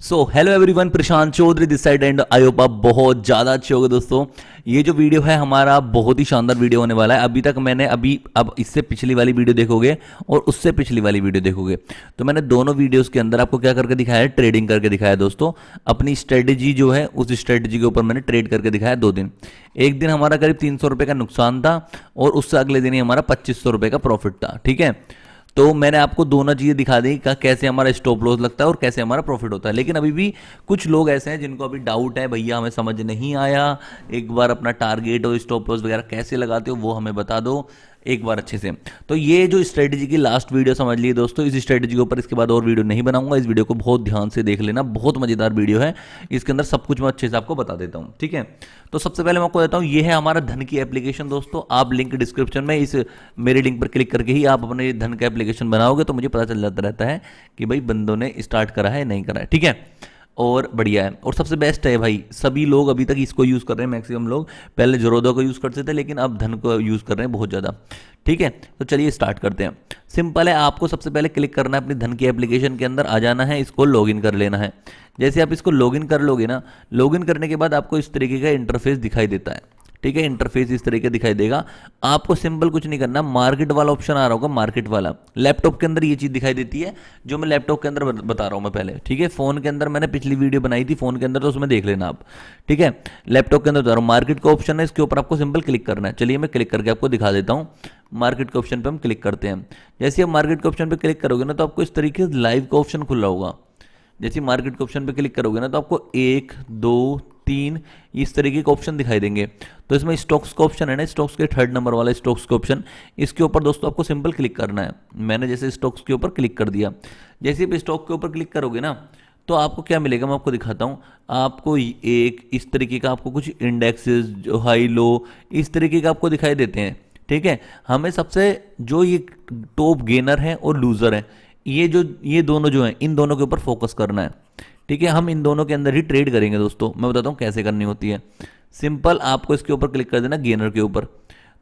So hello everyone, Prashant Chaudhary this side and I hope आप बहुत ज़्यादा अच्छे होंगे दोस्तों। ये जो वीडियो है हमारा बहुत ही शानदार वीडियो होने वाला है। अभी तक मैंने अब इससे पिछली वाली वीडियो देखोगे और उससे पिछली वाली वीडियो देखोगे तो मैंने दोनों वीडियोस के अंदर आपको क्या करके दिखाया है, ट्रेडिंग करके दिखाया है दोस्तों। अपनी स्ट्रेटेजी जो है उस स्ट्रेटेजी के ऊपर मैंने ट्रेड करके दिखाया 2 दिन। एक दिन हमारा करीब 300 रुपये का नुकसान था और उससे अगले दिन ही हमारा 2500 रुपये का प्रॉफिट था। ठीक है, तो मैंने आपको दोनों चीज़ें दिखा दी कि कैसे हमारा स्टॉप लॉस लगता है और कैसे हमारा प्रॉफिट होता है। लेकिन अभी भी कुछ लोग ऐसे हैं जिनको अभी डाउट है, भैया हमें समझ नहीं आया, एक बार अपना टारगेट और स्टॉप लॉस वगैरह कैसे लगाते हो वो हमें बता दो एक बार अच्छे से। तो ये जो स्ट्रेटजी की लास्ट वीडियो समझ लिए दोस्तों, इस स्ट्रेटजी के ऊपर इसके बाद और वीडियो नहीं बनाऊंगा। इस वीडियो को बहुत ध्यान से देख लेना, बहुत मजेदार वीडियो है। इसके अंदर सब कुछ मैं अच्छे से आपको बता देता हूँ। ठीक है, तो सबसे पहले मैं आपको देता हूँ, ये है हमारा धन की एप्लीकेशन दोस्तों। आप लिंक डिस्क्रिप्शन में इस मेरे लिंक पर क्लिक करके ही आप अपने धन का एप्लीकेशन बनाओगे तो मुझे पता चल जाता रहता है कि भाई बंदों ने स्टार्ट करा है नहीं करा है। ठीक है, और बढ़िया है और सबसे बेस्ट है भाई। सभी लोग अभी तक इसको यूज़ कर रहे हैं, मैक्सिमम लोग। पहले जरोदा को यूज़ करते थे लेकिन अब धन को यूज़ कर रहे हैं बहुत ज़्यादा। ठीक है, तो चलिए स्टार्ट करते हैं। सिंपल है, आपको सबसे पहले क्लिक करना है अपनी धन की एप्लीकेशन के अंदर, आ जाना है, इसको लॉगिन कर लेना है। जैसे आप इसको लॉगिन कर लोगे ना, लॉगिन करने के बाद आपको इस तरीके का इंटरफेस दिखाई देता है। ठीक है, इंटरफेस इस तरीके दिखाई देगा। आपको सिंपल कुछ नहीं करना, मार्केट वाला ऑप्शन आ रहा होगा, मार्केट वाला। लैपटॉप के अंदर ये चीज़ दिखाई देती है जो मैं लैपटॉप के अंदर बता रहा हूँ मैं पहले। ठीक है, फ़ोन के अंदर मैंने पिछली वीडियो बनाई थी फ़ोन के अंदर, तो उसमें देख लेना आप। ठीक है, लैपटॉप के अंदर बता रहा हूँ, मार्केट का ऑप्शन है, इसके ऊपर आपको सिंपल क्लिक करना है। चलिए मैं क्लिक करके आपको दिखा देता हूँ। मार्केट के ऑप्शन पर हम क्लिक करते हैं। जैसे आप मार्केट के ऑप्शन पर क्लिक करोगे ना तो आपको इस तरीके से लाइव का ऑप्शन खुला होगा। जैसे मार्केट के ऑप्शन पे क्लिक करोगे ना तो आपको 1 2 3 इस तरीके के ऑप्शन दिखाई देंगे। तो इसमें स्टॉक्स का ऑप्शन है ना, स्टॉक्स के 3rd नंबर वाला स्टॉक्स का ऑप्शन, इसके ऊपर दोस्तों आपको सिंपल क्लिक करना है। मैंने जैसे स्टॉक्स के ऊपर क्लिक कर दिया। जैसे आप स्टॉक के ऊपर क्लिक करोगे ना तो आपको क्या मिलेगा मैं आपको दिखाता हूँ। आपको एक इस तरीके का आपको कुछ इंडेक्सेस जो हाई लो इस तरीके का आपको दिखाई देते हैं। ठीक है, हमें सबसे जो ये टॉप गेनर है और लूजर है, ये दोनों जो हैं इन दोनों के ऊपर फोकस करना है। ठीक है, हम इन दोनों के अंदर ही ट्रेड करेंगे दोस्तों। मैं बताता हूँ कैसे करनी होती है। सिंपल आपको इसके ऊपर क्लिक कर देना, गेनर के ऊपर।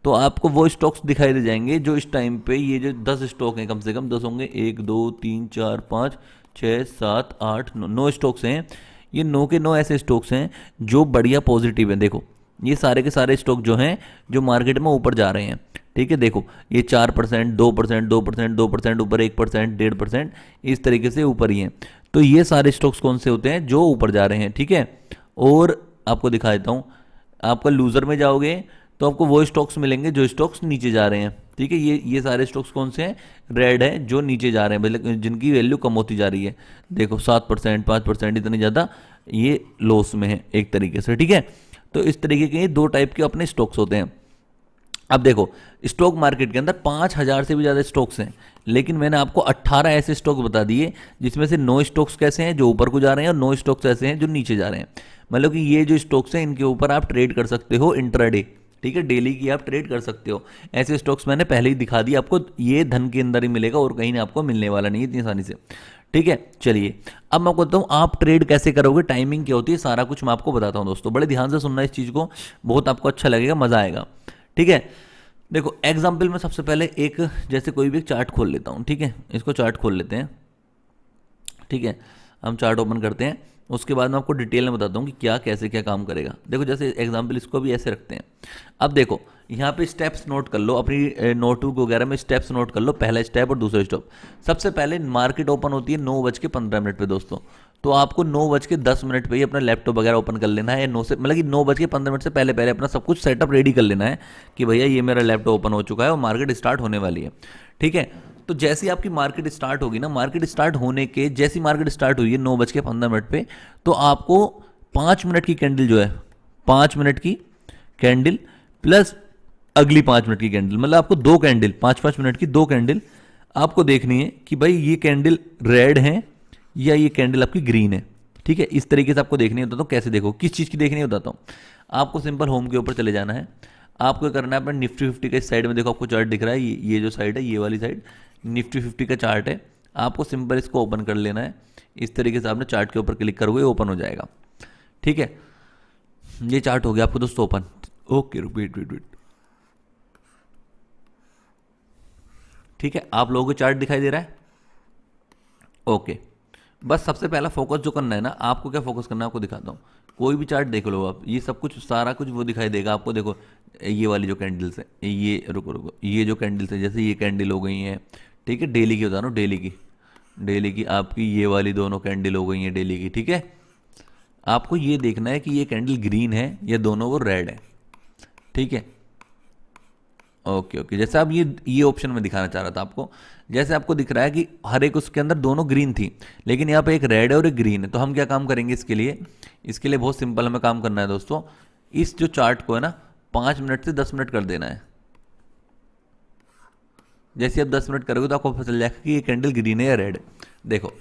तो आपको वो स्टॉक्स दिखाई दे जाएंगे जो इस टाइम पे, ये जो 10 स्टॉक हैं, कम से कम 10 होंगे, 1 2 3 4 5 6 7 8 9 स्टॉक्स हैं। ये 9 के 9 ऐसे स्टॉक्स हैं जो बढ़िया पॉजिटिव हैं। देखो ये सारे के सारे स्टॉक जो हैं जो मार्केट में ऊपर जा रहे हैं। ठीक है, देखो ये 4%, 2%, 2%, 2% ऊपर, 1%, 1.5% इस तरीके से ऊपर ही हैं। तो ये सारे स्टॉक्स कौन से होते हैं जो ऊपर जा रहे हैं। ठीक है, और आपको दिखा देता हूँ। आपका लूजर में जाओगे तो आपको वो स्टॉक्स मिलेंगे जो स्टॉक्स नीचे जा रहे हैं। ठीक है, ये सारे स्टॉक्स कौन से हैं, रेड है, जो नीचे जा रहे हैं, मतलब जिनकी वैल्यू कम होती जा रही है। देखो 7%, 5% इतनी ज़्यादा ये लॉस में है एक तरीके से। ठीक है, तो इस तरीके के 2 टाइप के अपने स्टॉक्स होते हैं। अब देखो स्टॉक मार्केट के अंदर 5000 से भी ज़्यादा स्टॉक्स हैं, लेकिन मैंने आपको 18 ऐसे स्टॉक बता दिए जिसमें से 9 स्टॉक्स कैसे हैं जो ऊपर को जा रहे हैं और 9 स्टॉक्स ऐसे हैं जो नीचे जा रहे हैं। मतलब कि ये जो स्टॉक्स हैं इनके ऊपर आप ट्रेड कर सकते हो इंट्राडे। ठीक है, डेली की आप ट्रेड कर सकते हो। ऐसे स्टॉक्स मैंने पहले ही दिखा दिया आपको, ये धन के अंदर ही मिलेगा और कहीं आपको मिलने वाला नहीं है इतनी आसानी से। ठीक है, चलिए अब मैं बताता हूँ आप ट्रेड कैसे करोगे, टाइमिंग क्या होती है, सारा कुछ मैं आपको बताता हूँ दोस्तों। बड़े ध्यान से सुनना इस चीज़ को, बहुत आपको अच्छा लगेगा, मज़ा आएगा। ठीक है, देखो एग्जाम्पल में सबसे पहले एक जैसे कोई भी चार्ट खोल लेता हूँ। ठीक है, इसको चार्ट खोल लेते हैं। ठीक है, हम चार्ट ओपन करते हैं, उसके बाद मैं आपको डिटेल में बताता हूँ कि क्या कैसे क्या काम करेगा। देखो जैसे एग्जाम्पल इसको भी ऐसे रखते हैं। अब देखो यहाँ पे स्टेप्स नोट कर लो, अपनी नोटबुक वगैरह में स्टेप्स नोट कर लो, पहला स्टेप और दूसरा स्टेप। सबसे पहले मार्केट ओपन होती है 9:15 पे दोस्तों। तो आपको 9:10 पे ही अपना लैपटॉप वगैरह ओपन कर लेना है। 9 से मतलब कि 9:15 से पहले पहले अपना सब कुछ सेटअप रेडी कर लेना है कि भैया ये मेरा लैपटॉप ओपन हो चुका है और मार्केट स्टार्ट होने वाली है। ठीक है, तो जैसे ही आपकी मार्केट स्टार्ट होगी ना, मार्केट स्टार्ट होने के जैसी मार्केट स्टार्ट हुई है 9:15 पे, तो आपको 5 मिनट की कैंडल जो है, 5 मिनट की कैंडल प्लस अगली 5 मिनट की कैंडल, मतलब आपको 2 कैंडल, 5-5 मिनट की 2 कैंडल आपको देखनी है कि भाई ये कैंडल रेड है या ये कैंडल आपकी ग्रीन है। ठीक है, इस तरीके से आपको देखनी होता है। तो कैसे देखो, किस चीज़ की देखनी होता हूँ आपको, सिंपल होम के ऊपर चले जाना है। आपको करना है अपना निफ्टी 50 के साइड में, देखो आपको चार्ट दिख रहा है, ये जो साइड है, ये वाली साइड निफ्टी 50 का चार्ट है। आपको सिंपल इसको ओपन कर लेना है। इस तरीके से आपने चार्ट के ऊपर क्लिक करोगे, ओपन हो जाएगा। ठीक है, ये चार्ट हो गया आपको दोस्तों open. Okay, wait wait wait. ठीक है, आप लोगों को चार्ट दिखाई दे रहा है। ओके, बस सबसे पहला फोकस जो करना है ना, आपको क्या फोकस करना है आपको दिखाता हूँ। कोई भी चार्ट देख लो आप, ये सब कुछ सारा कुछ वो दिखाई देगा आपको। देखो ये वाली जो कैंडल्स है, ये रुको रुको, ये जो कैंडल्स है, जैसे ये कैंडल हो गई हैं, ठीक है, डेली की बता रहा हूँ, डेली की आपकी ये वाली दोनों कैंडल हो गई हैं डेली की, ठीक है। आपको ये देखना है कि ये कैंडल ग्रीन है या दोनों वो रेड है, ठीक है। ओके ओके, जैसे अब ये ऑप्शन में दिखाना चाह रहा था आपको। जैसे आपको दिख रहा है कि हर एक उसके अंदर दोनों ग्रीन थी, लेकिन यहाँ पे एक रेड है और एक ग्रीन है। तो हम क्या काम करेंगे इसके लिए बहुत सिंपल हमें काम करना है दोस्तों। इस जो चार्ट को है ना 5 मिनट से 10 मिनट कर देना है। जैसे आप 10 मिनट करोगे तो आपको पता चल जाएगा कि ये कैंडल ग्रीन है या रेड है। देखो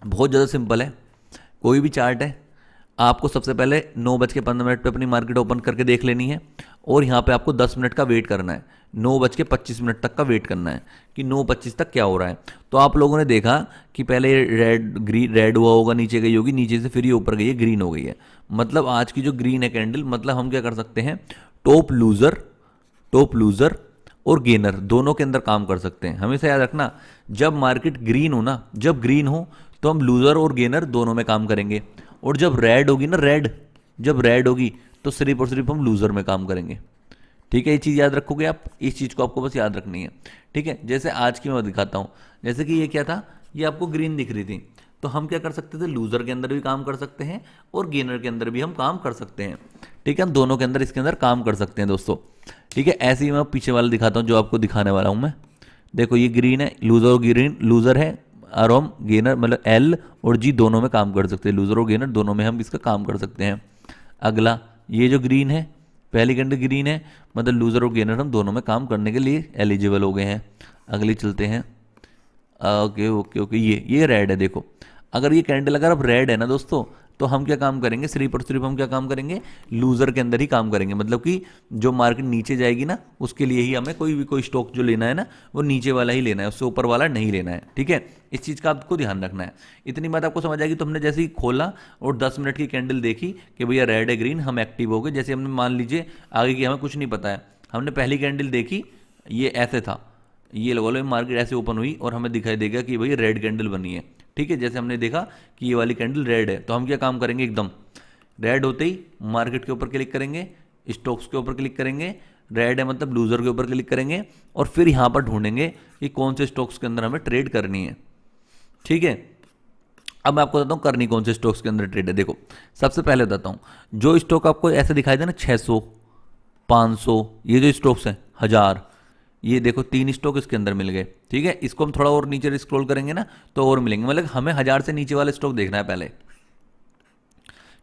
बहुत ज़्यादा सिंपल है। कोई भी चार्ट है, आपको सबसे पहले 9:15 पे अपनी मार्केट ओपन करके देख लेनी है, और यहाँ पे आपको 10 मिनट का वेट करना है। 9:25 तक का वेट करना है कि 9:25 तक क्या हो रहा है। तो आप लोगों ने देखा कि पहले रेड हुआ होगा, नीचे गई होगी, नीचे से फिर ये ऊपर गई है, ग्रीन हो गई है। मतलब आज की जो ग्रीन है कैंडल, मतलब हम क्या कर सकते हैं, टॉप लूजर और गेनर दोनों के अंदर काम कर सकते हैं। हमेशा याद रखना, जब मार्केट ग्रीन हो ना, जब ग्रीन हो तो हम लूजर और गेनर दोनों में काम करेंगे, और जब रेड होगी ना, जब रेड होगी तो सिर्फ और सिर्फ हम लूजर में काम करेंगे, ठीक है। ये चीज़ याद रखोगे आप, इस चीज़ को आपको बस याद रखनी है, ठीक है। जैसे आज की मैं दिखाता हूँ, जैसे कि ये क्या था, ये आपको ग्रीन दिख रही थी, तो हम क्या कर सकते थे, लूजर के अंदर भी काम कर सकते हैं और गेनर के अंदर भी हम काम कर सकते हैं, ठीक है। हम दोनों के अंदर इसके अंदर काम कर सकते हैं दोस्तों, ठीक है। ऐसे ही मैं पीछे वाला दिखाता हूँ जो आपको दिखाने वाला हूँ मैं। देखो ये ग्रीन है, लूजर और ग्रीन, लूजर है, और हम गेनर मतलब एल और जी दोनों में काम कर सकते हैं, लूजर और गेनर दोनों में हम इसका काम कर सकते हैं। अगला ये जो ग्रीन है, पहली कैंडल ग्रीन है, मतलब लूजर और गेनर हम दोनों में काम करने के लिए एलिजिबल हो गए हैं। अगली चलते हैं, ओके ओके ओके, ये रेड है। देखो अगर ये कैंडल अगर अब रेड है ना दोस्तों, तो हम क्या काम करेंगे, सिर्फ और सिर्फ हम क्या काम करेंगे, लूजर के अंदर ही काम करेंगे। मतलब कि जो मार्केट नीचे जाएगी ना, उसके लिए ही हमें कोई स्टॉक जो लेना है ना, वो नीचे वाला ही लेना है, उससे ऊपर वाला नहीं लेना है, ठीक है। इस चीज़ का आपको ध्यान रखना है। इतनी बात आपको समझ आएगी। तो हमने जैसे ही खोला और 10 मिनट की कैंडल देखी कि भैया रेड है ग्रीन, हम एक्टिव हो गए। जैसे हमने मान लीजिए आगे की हमें कुछ नहीं पता है, हमने पहली कैंडल देखी, ये ऐसे था, ये लगा लो मार्केट ऐसे ओपन हुई और हमें दिखाई देगा कि भाई रेड कैंडल बनी है, ठीक है। जैसे हमने देखा कि ये वाली कैंडल रेड है, तो हम क्या काम करेंगे, एकदम रेड होते ही मार्केट के ऊपर क्लिक करेंगे, स्टॉक्स के ऊपर क्लिक करेंगे, रेड है मतलब लूजर के ऊपर क्लिक करेंगे, और फिर यहाँ पर ढूंढेंगे कि कौन से स्टॉक्स के अंदर हमें ट्रेड करनी है, ठीक है। अब मैं आपको बताता हूँ करनी कौन से स्टॉक्स के अंदर ट्रेड है। देखो सबसे पहले बताता हूँ, जो स्टॉक आपको ऐसे दिखाई दे ना 600 500, ये जो स्टॉक्स हैं 1000, ये देखो 3 स्टॉक इसके अंदर मिल गए, ठीक है। इसको हम थोड़ा और नीचे स्क्रॉल करेंगे ना तो और मिलेंगे। मतलब हमें 1000 से नीचे वाले स्टॉक देखना है पहले,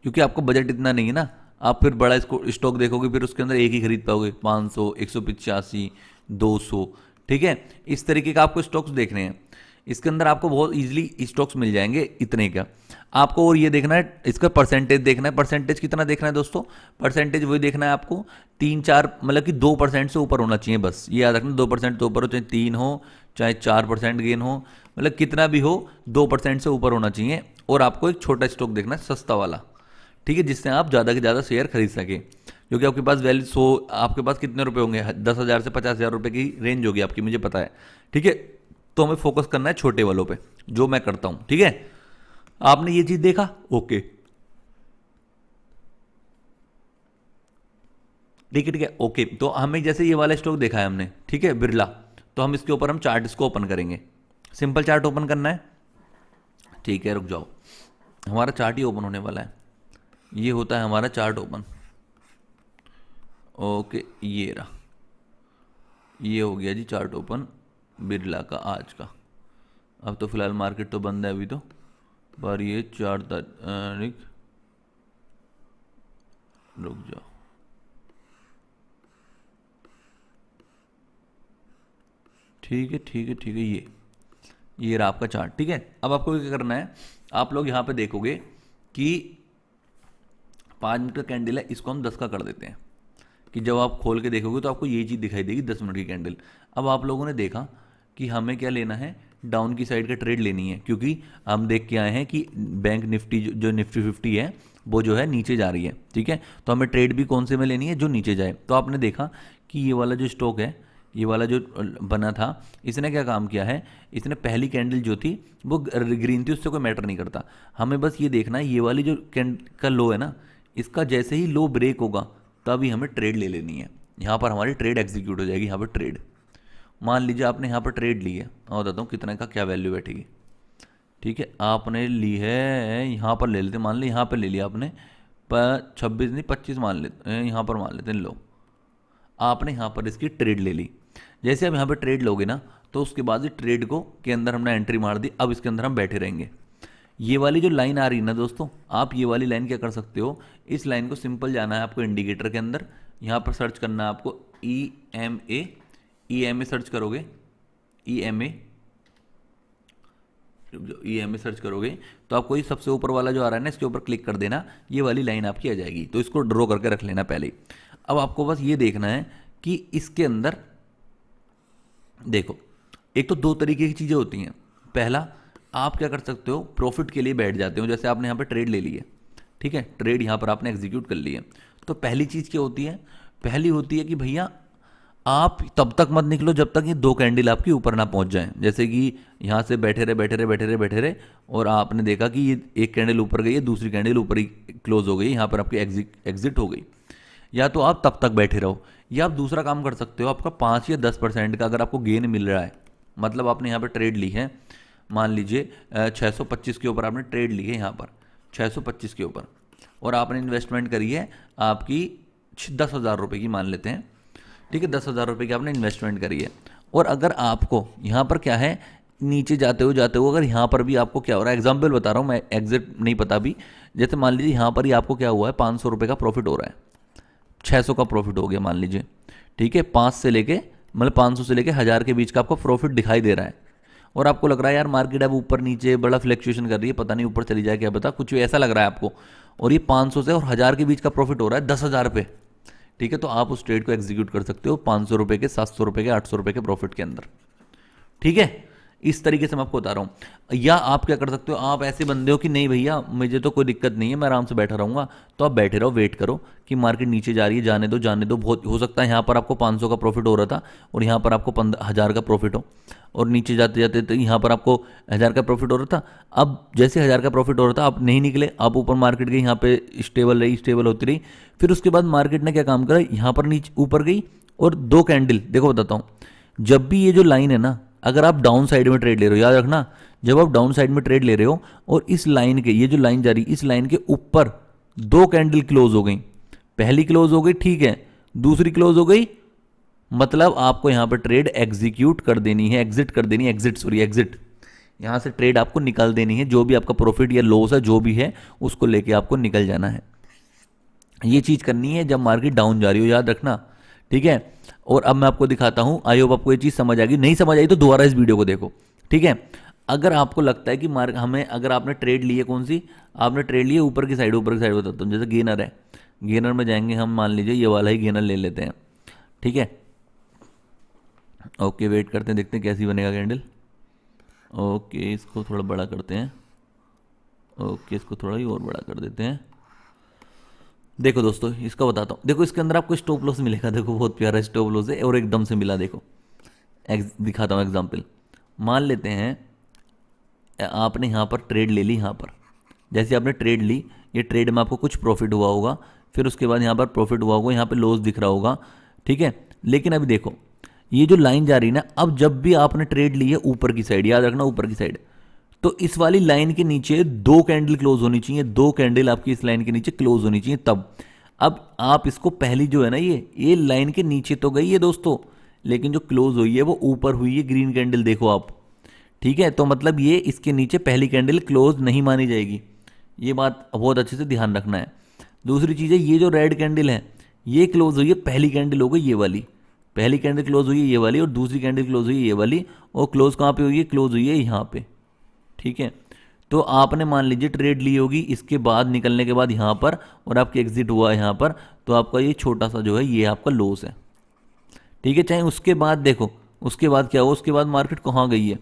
क्योंकि आपको बजट इतना नहीं है ना। आप फिर बड़ा स्टॉक देखोगे, फिर उसके अंदर एक ही खरीद पाओगे, 500 185 200, ठीक है। इस तरीके का आपको स्टॉक्स देखने हैं। इसके अंदर आपको बहुत इजीली स्टॉक्स मिल जाएंगे इतने का। आपको और ये देखना है, इसका परसेंटेज देखना है। परसेंटेज कितना देखना है दोस्तों, परसेंटेज वही देखना है आपको 3-4, मतलब कि 2% से ऊपर होना चाहिए, बस ये याद रखना। 2% से ऊपर हो, चाहे 3 हो चाहे 4% गेन हो, मतलब कितना भी हो 2% से ऊपर होना चाहिए। और आपको एक छोटा स्टॉक देखना है, सस्ता वाला, ठीक है, जिससे आप ज़्यादा से ज़्यादा शेयर खरीद सकें। क्योंकि आपके पास वैल्यू 100, आपके पास कितने रुपए होंगे, 10,000 से 50,000 रुपये की रेंज होगी आपकी, मुझे पता है, ठीक है। तो हमें फोकस करना है छोटे वालों पे, जो मैं करता हूं, ठीक है। आपने ये चीज देखा, ओके, ठीक है ठीक है, ओके। तो हमें जैसे ये वाला स्टॉक देखा है हमने, ठीक है, बिरला, तो हम इसके ऊपर हम चार्ट इसको ओपन करेंगे। सिंपल चार्ट ओपन करना है, ठीक है, रुक जाओ, हमारा चार्ट ही ओपन होने वाला है। ये होता है हमारा चार्ट ओपन, ओके, ये रहा, ये हो गया जी चार्ट ओपन बिरला का आज का। अब तो फिलहाल मार्केट तो बंद है अभी तो, पर ये 4 तारीख, रुक जाओ, ठीक है ठीक है ठीक है, ये रहा आपका चार्ट, ठीक है। अब आपको क्या करना है, आप लोग यहाँ पे देखोगे कि 5 मिनट का कैंडल है, इसको हम 10 का कर देते हैं, कि जब आप खोल के देखोगे तो आपको ये चीज़ दिखाई देगी 10 मिनट की कैंडल। अब आप लोगों ने देखा कि हमें क्या लेना है, डाउन की साइड का ट्रेड लेनी है, क्योंकि हम देख के आए हैं कि बैंक निफ्टी जो निफ्टी 50 है वो जो है नीचे जा रही है, ठीक है। तो हमें ट्रेड भी कौन से में लेनी है, जो नीचे जाए। तो आपने देखा कि ये वाला जो स्टॉक है, ये वाला जो बना था, इसने क्या काम किया है, इसने पहली कैंडल जो थी वो ग्रीन थी, उससे कोई मैटर नहीं करता। हमें बस ये देखना है ये वाली जो का लो है ना, इसका जैसे ही लो ब्रेक होगा तभी हमें ट्रेड ले लेनी है। यहाँ पर हमारी ट्रेड एग्जीक्यूट हो जाएगी। यहाँ पर ट्रेड, मान लीजिए आपने यहाँ पर ट्रेड ली है, और बताता हूँ कितने का क्या वैल्यू बैठेगी। ठीक है, आपने ली है, यहाँ पर ले लेते, मान ली यहाँ पर ले लिया आपने 26 नहीं 25 मान लेते हैं, यहाँ पर मान लेते हैं। लो, आपने यहाँ पर इसकी ट्रेड ले ली। जैसे आप यहाँ पर ट्रेड लोगे ना, तो उसके बाद इस ट्रेड को के अंदर हमने एंट्री मार दी। अब इसके अंदर हम बैठे रहेंगे। ये वाली जो लाइन आ रही है ना दोस्तों, आप ये वाली लाइन क्या कर सकते हो, इस लाइन को सिंपल जाना है आपको इंडिकेटर के अंदर, यहाँ पर सर्च करना है आपको EMA। EMA सर्च करोगे, EMA सर्च करोगे तो आपको ये सबसे ऊपर वाला जो आ रहा है ना, इसके ऊपर क्लिक कर देना, ये वाली लाइन आपकी आ जाएगी। तो इसको ड्रॉ करके रख लेना पहले। अब आपको बस ये देखना है कि इसके अंदर देखो, एक तो दो तरीके की चीज़ें होती हैं। पहला, आप क्या कर सकते हो, प्रॉफिट के लिए बैठ जाते हो। जैसे आपने यहाँ पे ट्रेड ले ली है, ठीक है, ट्रेड यहाँ पर आपने एग्जीक्यूट कर ली है। तो पहली चीज़ क्या होती है, पहली होती है कि भैया आप तब तक मत निकलो जब तक ये दो कैंडल आपके ऊपर ना पहुंच जाएं। जैसे कि यहाँ से बैठे रहे और आपने देखा कि ये एक कैंडल ऊपर गई है, दूसरी कैंडल ऊपर ही क्लोज हो गई, यहाँ पर आपकी एग्जिट हो गई। या तो आप तब तक बैठे रहो, या आप दूसरा काम कर सकते हो, आपका 5 या 10% का अगर आपको गेन मिल रहा है, मतलब आपने यहाँ पर ट्रेड ली है, मान लीजिए 625 के ऊपर आपने ट्रेड ली है, यहाँ पर 625 के ऊपर, और आपने इन्वेस्टमेंट करी है आपकी 10,000 रुपये की, मान लेते हैं, ठीक है, 10,000 रुपये की आपने इन्वेस्टमेंट करी है। और अगर आपको यहाँ पर क्या है, नीचे जाते हो अगर यहाँ पर भी आपको क्या हो रहा है, एग्जाम्पल बता रहा हूँ मैं, एग्जैक्ट नहीं पता भी, जैसे मान लीजिए यहाँ पर ही आपको क्या हुआ है, 500 रुपये का प्रॉफिट हो रहा है, 600 का प्रॉफिट हो गया मान लीजिए, ठीक है, 5 से लेके मतलब 500 से लेके 1000 के बीच का आपको प्रॉफिट दिखाई दे रहा है। और आपको लग रहा है यार मार्केट अब ऊपर नीचे बड़ा फ्लक्चुएशन कर रही है, पता नहीं ऊपर चली जाए क्या पता, कुछ ऐसा लग रहा है आपको, और ये 500 से और 1000 के बीच का प्रॉफिट हो रहा है 10,000 रुपये, ठीक है, तो आप उस ट्रेड को एग्जीक्यूट कर सकते हो 500 रुपये के, 700 रुपये के, 800 रुपये के प्रॉफिट के अंदर, ठीक है। इस तरीके से मैं आपको बता रहा हूँ। या आप क्या कर सकते हो, आप ऐसे बंदे हो कि नहीं भैया मुझे तो कोई दिक्कत नहीं है, मैं आराम से बैठा रहूँगा, तो आप बैठे रहो, वेट करो कि मार्केट नीचे जा रही है, जाने दो। बहुत हो सकता है यहाँ पर आपको 500 का प्रॉफिट हो रहा था और यहाँ पर आपको 1000 का प्रॉफिट हो, और नीचे जाते जाते तो यहाँ पर आपको 1000 का प्रॉफिट हो रहा था। अब जैसे 1000 का प्रॉफिट हो रहा था, आप नहीं निकले, आप ऊपर मार्केट गई, यहाँ पे स्टेबल होती रही। फिर उसके बाद मार्केट ने क्या काम करा, यहाँ पर नीचे ऊपर गई और दो कैंडल, देखो बताता हूँ, जब भी ये जो लाइन है ना, अगर आप डाउन साइड में ट्रेड ले रहे हो, याद रखना, जब आप डाउन साइड में ट्रेड ले रहे हो और इस लाइन के, ये जो लाइन जा रही है, इस लाइन के ऊपर दो कैंडल क्लोज हो गई, पहली क्लोज हो गई, ठीक है, दूसरी क्लोज हो गई, मतलब आपको यहां पर ट्रेड एग्जीक्यूट कर देनी है, एग्जिट, यहां से ट्रेड आपको निकाल देनी है। जो भी आपका प्रॉफिट या लॉस है, जो भी है, उसको लेके आपको निकल जाना है। ये चीज करनी है जब मार्केट डाउन जा रही हो, याद रखना, ठीक है। और अब मैं आपको दिखाता हूं, आई होप आपको ये चीज समझ आ गई, नहीं समझ आई तो दोबारा इस वीडियो को देखो, ठीक है। अगर आपको लगता है कि हमें, अगर आपने ट्रेड ली है, कौन सी आपने ट्रेड ली है, ऊपर की साइड बताता हूँ, जैसे गेनर है, गेनर में जाएंगे हम, मान लीजिए ये वाला ही गेनर ले लेते हैं, ठीक है। ओके, वेट करते हैं, देखते हैं कैसी बनेगा कैंडल। ओके, इसको थोड़ा बड़ा करते हैं, ओके, इसको थोड़ा ही और बड़ा कर देते हैं। देखो दोस्तों, इसका बताता हूँ, देखो इसके अंदर आपको स्टॉप लॉस मिलेगा, देखो बहुत प्यारा स्टॉप लॉस है और एकदम से मिला, देखो दिखाता हूँ एग्जांपल। मान लेते हैं आपने यहाँ पर ट्रेड ले ली, यहाँ पर जैसे आपने ट्रेड ली, ये ट्रेड में आपको कुछ प्रॉफिट हुआ होगा, फिर उसके बाद यहाँ पर प्रॉफिट हुआ होगा, यहाँ पर लॉस दिख रहा होगा, ठीक है। लेकिन अभी देखो ये जो लाइन जा रही है ना, अब जब भी आपने ट्रेड ली है ऊपर की साइड, याद रखना ऊपर की साइड, तो इस वाली लाइन के नीचे दो कैंडल क्लोज होनी चाहिए, दो कैंडल आपकी इस लाइन के नीचे क्लोज होनी चाहिए तब। अब आप इसको पहली जो है ना, ये लाइन के नीचे तो गई है दोस्तों, लेकिन जो क्लोज हुई है वो ऊपर हुई है, ग्रीन कैंडल देखो आप, ठीक है। तो मतलब ये इसके नीचे पहली कैंडल क्लोज नहीं मानी जाएगी, ये बात बहुत अच्छे से ध्यान रखना है। दूसरी चीज़ है, ये जो रेड कैंडल है ये क्लोज हुई है, पहली कैंडल हो गई ये वाली, पहली कैंडल क्लोज हुई है ये वाली, और दूसरी कैंडल क्लोज हुई है ये वाली, और क्लोज कहाँ पे हुई है, क्लोज हुई है यहाँ पे, ठीक है। तो आपने मान लीजिए ट्रेड ली होगी, इसके बाद निकलने के बाद यहाँ पर, और आपके एग्जिट हुआ है यहाँ पर, तो आपका ये छोटा सा जो है ये आपका लॉस है, ठीक है। चाहे उसके बाद देखो, उसके बाद क्या हुआ, उसके बाद मार्केट कहाँ गई है,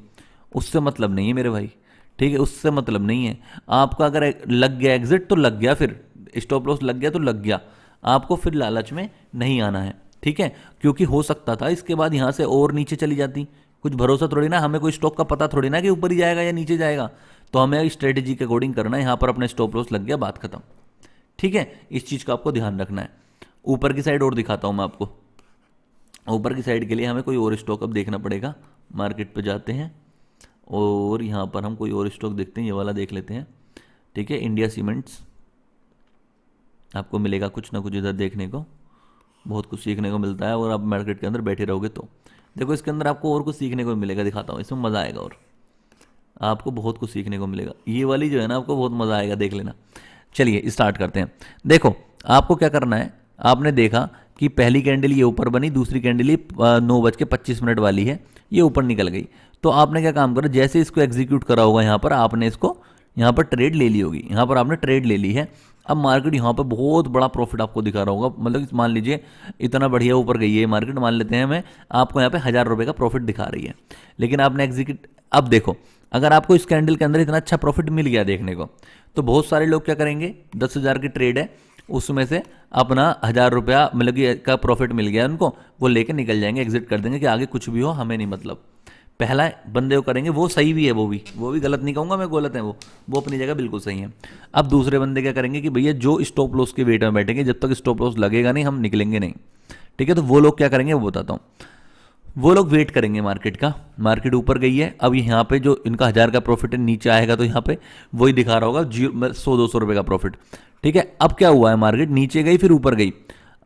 उससे मतलब नहीं है मेरे भाई, ठीक है, उससे मतलब नहीं है। आपका अगर लग गया एग्जिट तो लग गया, फिर स्टॉप लॉस लग गया तो लग गया, आपको फिर लालच में नहीं आना है, ठीक है, क्योंकि हो सकता था इसके बाद यहाँ से और नीचे चली जाती, कुछ भरोसा थोड़ी ना, हमें कोई स्टॉक का पता थोड़ी ना कि ऊपर ही जाएगा या नीचे जाएगा, तो हमें स्ट्रेटेजी के अकॉर्डिंग करना है। यहाँ पर अपने स्टॉप लॉस लग गया, बात खत्म। ठीक है, इस चीज़ का आपको ध्यान रखना है। ऊपर की साइड और दिखाता हूँ मैं आपको। ऊपर की साइड के लिए हमें कोई और स्टॉक अब देखना पड़ेगा। मार्केट पे जाते हैं और यहाँ पर हम कोई और स्टॉक देखते हैं, ये वाला देख लेते हैं। ठीक है, इंडिया सीमेंट्स, आपको मिलेगा कुछ ना कुछ इधर देखने को, बहुत कुछ सीखने को मिलता है। और आप मार्केट के अंदर बैठे रहोगे तो देखो इसके अंदर आपको और कुछ सीखने को मिलेगा, दिखाता हूँ, इसमें मज़ा आएगा और आपको बहुत कुछ सीखने को मिलेगा। ये वाली जो है ना, आपको बहुत मज़ा आएगा, देख लेना। चलिए स्टार्ट करते हैं। देखो आपको क्या करना है, आपने देखा कि पहली कैंडल ये ऊपर बनी, दूसरी कैंडल ये 9:25 वाली है, ये ऊपर निकल गई। तो आपने क्या काम करा, जैसे इसको एग्जीक्यूट करा होगा यहाँ पर, आपने इसको यहाँ पर ट्रेड ले ली होगी, यहाँ पर आपने ट्रेड ले ली है। अब मार्केट यहाँ पर बहुत बड़ा प्रॉफिट आपको दिखा रहा होगा, मतलब मान लीजिए इतना बढ़िया ऊपर गई है मार्केट, मान लेते हैं हमें, आपको यहाँ पे 1000 रुपये का प्रॉफिट दिखा रही है, लेकिन आपने एग्जीक्यूट। अब देखो अगर आपको इस कैंडल के अंदर इतना अच्छा प्रॉफिट मिल गया देखने को, तो बहुत सारे लोग क्या करेंगे, 10,000 की ट्रेड है, उसमें से अपना 1000 रुपया मतलब कि का प्रॉफिट मिल गया उनको, वो लेके निकल जाएंगे, एग्जिट कर देंगे कि आगे कुछ भी हो हमें नहीं मतलब। पहला बंदे को करेंगे, वो सही भी है, वो भी गलत नहीं कहूँगा मैं, गलत है वो अपनी जगह बिल्कुल सही है। अब दूसरे बंदे क्या करेंगे कि भैया जो स्टॉप लॉस के वेट में बैठेंगे, जब तक स्टॉप लॉस लगेगा नहीं हम निकलेंगे नहीं। ठीक है, तो वो लोग क्या करेंगे वो बताता हूँ। वो लोग वेट करेंगे मार्केट का, मार्केट ऊपर गई है, अब यहाँ पे जो इनका 1000 का प्रॉफिट है नीचे आएगा तो यहाँ पे वही दिखा रहा होगा 100-200 रुपये का प्रॉफिट। ठीक है, अब क्या हुआ है, मार्केट नीचे गई फिर ऊपर गई।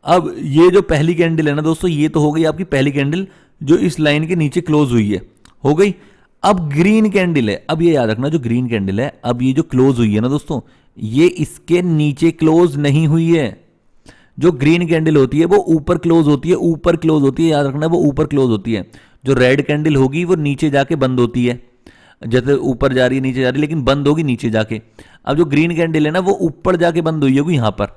अब ये जो पहली कैंडल है ना दोस्तों, ये तो हो गई आपकी पहली कैंडल जो इस लाइन के नीचे क्लोज हुई है, हो गई। अब ग्रीन कैंडल है, अब ये याद रखना जो ग्रीन कैंडल है, अब ये जो क्लोज हुई है ना दोस्तों, ये इसके नीचे क्लोज नहीं हुई है। जो ग्रीन कैंडल होती है वो ऊपर क्लोज होती है, ऊपर क्लोज होती है, याद रखना वो ऊपर क्लोज होती है। जो रेड कैंडल होगी वो नीचे जाके बंद होती है, जैसे ऊपर जा रही है नीचे जा रही है, लेकिन बंद होगी नीचे जाके। अब जो ग्रीन कैंडल है ना, वो ऊपर जाके बंद हुई होगी, यहाँ पर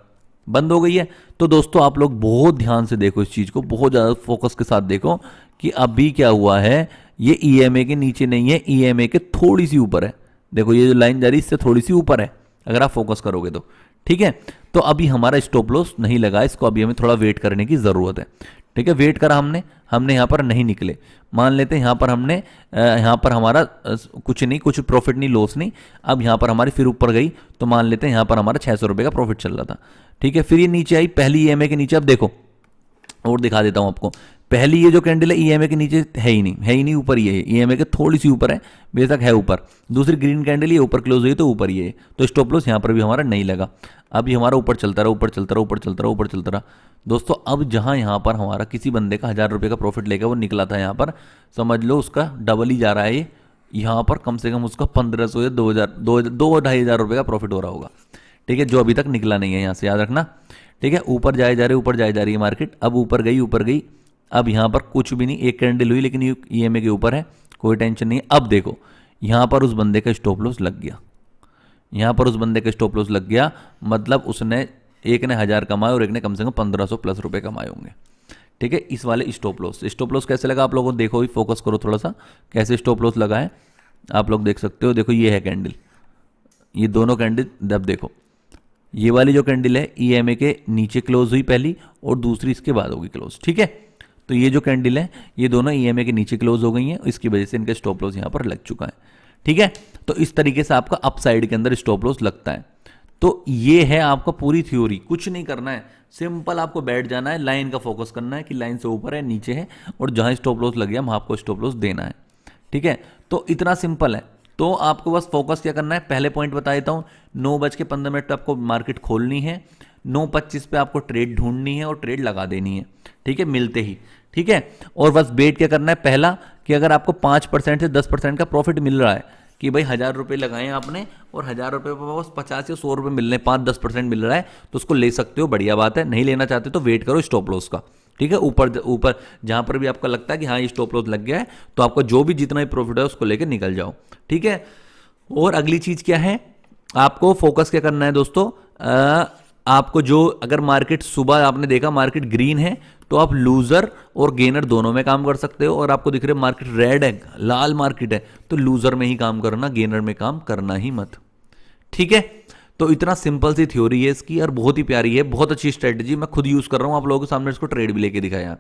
बंद हो गई है। तो दोस्तों आप लोग बहुत ध्यान से देखो इस चीज़ को, बहुत ज़्यादा फोकस के साथ देखो कि अभी क्या हुआ है। ये ईएमए के नीचे नहीं है, ईएमए के थोड़ी सी ऊपर है। देखो ये जो लाइन जा रही है इससे थोड़ी सी ऊपर है, अगर आप फोकस करोगे तो। ठीक है, तो अभी हमारा स्टॉप लॉस नहीं लगा, इसको अभी हमें थोड़ा वेट करने की ज़रूरत है। ठीक है, वेट करा हमने यहाँ पर नहीं निकले, मान लेते हैं यहाँ पर हमने यहाँ पर हमारा कुछ नहीं, कुछ प्रॉफिट नहीं, लॉस नहीं। अब यहाँ पर हमारी फिर ऊपर गई, तो मान लेते हैं यहाँ पर हमारा 600 रुपये का प्रॉफिट चल रहा था। ठीक है, फिर ये नीचे आई पहली ईएमए के नीचे। अब देखो और दिखा देता हूँ आपको, पहली ये जो कैंडल है ईएमए के नीचे है ही नहीं, ऊपर ही है, ईएमए के थोड़ी सी ऊपर है, बेशक है ऊपर। दूसरी ग्रीन कैंडल ये ऊपर क्लोज हुई तो ऊपर ही है, तो स्टॉप लॉस यहाँ पर भी हमारा नहीं लगा। अब ये हमारा ऊपर चलता रहा, ऊपर चलता रहा, ऊपर चलता रहा, ऊपर चलता रहा। दोस्तों अब जहाँ यहाँ पर हमारा किसी बंदे का 1000 रुपये का प्रॉफिट लेकर वो निकला था, यहाँ पर समझ लो उसका डबल ही जा रहा है ये, यहाँ पर कम से कम उसका 1500 या 2,000-2,500 रुपये का प्रॉफिट हो रहा होगा। ठीक है, जो अभी तक निकला नहीं है यहाँ से, याद रखना। ठीक है, ऊपर जाए जा रही है, ऊपर जाए जा रही है मार्केट। अब ऊपर गई। अब यहाँ पर कुछ भी नहीं, एक कैंडल हुई लेकिन ईएमए के ऊपर है, कोई टेंशन नहीं है। अब देखो यहाँ पर उस बंदे का स्टॉप लॉस लग गया, यहाँ पर उस बंदे का स्टॉप लॉस लग गया, मतलब उसने, एक ने 1000 कमाए और एक ने कम से कम 1500 प्लस रुपए कमाए होंगे। ठीक है, इस वाले स्टॉप लॉस कैसे लगा आप लोगों को देखो, फोकस करो थोड़ा सा, कैसे स्टॉप लॉस लगा है आप लोग देख सकते हो। देखो ये है कैंडल, ये दोनों कैंडल, जब देखो ये वाली जो कैंडल है ईएमए के नीचे क्लोज हुई पहली, और दूसरी इसके बाद होगी क्लोज। ठीक है, तो ये जो कैंडल है ये दोनों ईएमए के नीचे क्लोज हो गई हैं, इसकी वजह से इनका स्टॉप लॉस यहाँ पर लग चुका है। ठीक है, तो इस तरीके से आपका अप साइड के अंदर स्टॉप लॉस लगता है। तो ये है आपका पूरी थ्योरी, कुछ नहीं करना है, सिंपल आपको बैठ जाना है, लाइन का फोकस करना है कि लाइन से ऊपर है नीचे है, और जहां स्टॉप लॉस लग गया वहां आपको स्टॉप लॉस देना है। ठीक है, तो इतना सिंपल है। तो आपको बस फोकस क्या करना है, पहले पॉइंट बता देता हूँ, 9:15 पे आपको मार्केट खोलनी है, 9:25 पे आपको ट्रेड ढूंढनी है और ट्रेड लगा देनी है। ठीक है, मिलते ही। ठीक है, और बस वेट क्या करना है, पहला कि अगर आपको 5% से 10% का प्रॉफिट मिल रहा है, कि भाई 1000 रुपये लगाए आपने और 1000 रुपये पर बस 50 या 100 रुपये मिल रहे हैं, 5-10% मिल रहा है, तो उसको ले सकते हो, बढ़िया बात है। नहीं लेना चाहते तो वेट करो स्टॉप लॉस का। ठीक है, ऊपर जहां पर भी आपका लगता है कि हाँ ये स्टॉप लॉस लग गया है, तो आपका जो भी जितना भी प्रॉफिट है उसको लेकर निकल जाओ। ठीक है, और अगली चीज क्या है, आपको फोकस क्या करना है दोस्तों, आपको जो, अगर मार्केट सुबह आपने देखा मार्केट ग्रीन है, तो आप लूजर और गेनर दोनों में काम कर सकते हो, और आपको दिख रहा है मार्केट रेड है, लाल मार्केट है, तो लूजर में ही काम करना, गेनर में काम करना ही मत। ठीक है, तो इतना सिंपल सी थ्योरी है इसकी और बहुत ही प्यारी है, बहुत अच्छी स्ट्रेटजी, मैं खुद यूज़ कर रहा हूँ, आप लोगों के सामने इसको ट्रेड भी लेके दिखाया।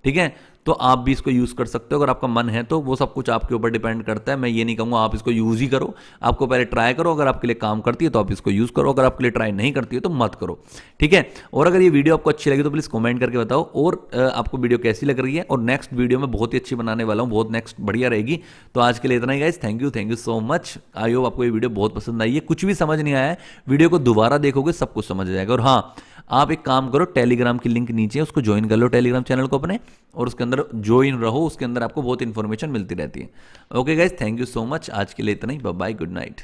ठीक है, तो आप भी इसको यूज़ कर सकते हो अगर आपका मन है तो, वो सब कुछ आपके ऊपर डिपेंड करता है। मैं ये नहीं कहूँगा आप इसको यूज़ ही करो, आपको पहले ट्राई करो, अगर आपके लिए काम करती है तो आप इसको यूज़ करो, अगर आपके लिए ट्राई नहीं करती है तो मत करो। ठीक है, और अगर ये वीडियो आपको अच्छी लगी तो प्लीज़ कमेंट करके बताओ, और आपको वीडियो कैसी लग रही है, और नेक्स्ट वीडियो में बहुत ही अच्छी बनाने वाला हूँ, बहुत नेक्स्ट बढ़िया रहेगी। तो आज के लिए इतना ही guys, thank you so much. I hope आपको ये वीडियो बहुत पसंद आई है। कुछ भी समझ नहीं आया है, वीडियो को दोबारा देखोगे सब कुछ समझ जाएगा। और हाँ, आप एक काम करो, टेलीग्राम की लिंक नीचे है, उसको ज्वाइन कर लो टेलीग्राम चैनल को अपने, और उसके अंदर ज्वाइन रहो, उसके अंदर आपको बहुत इंफॉर्मेशन मिलती रहती है। Okay guys, thank you so much, आज के लिए इतना ही, बाय बाय, गुड नाइट।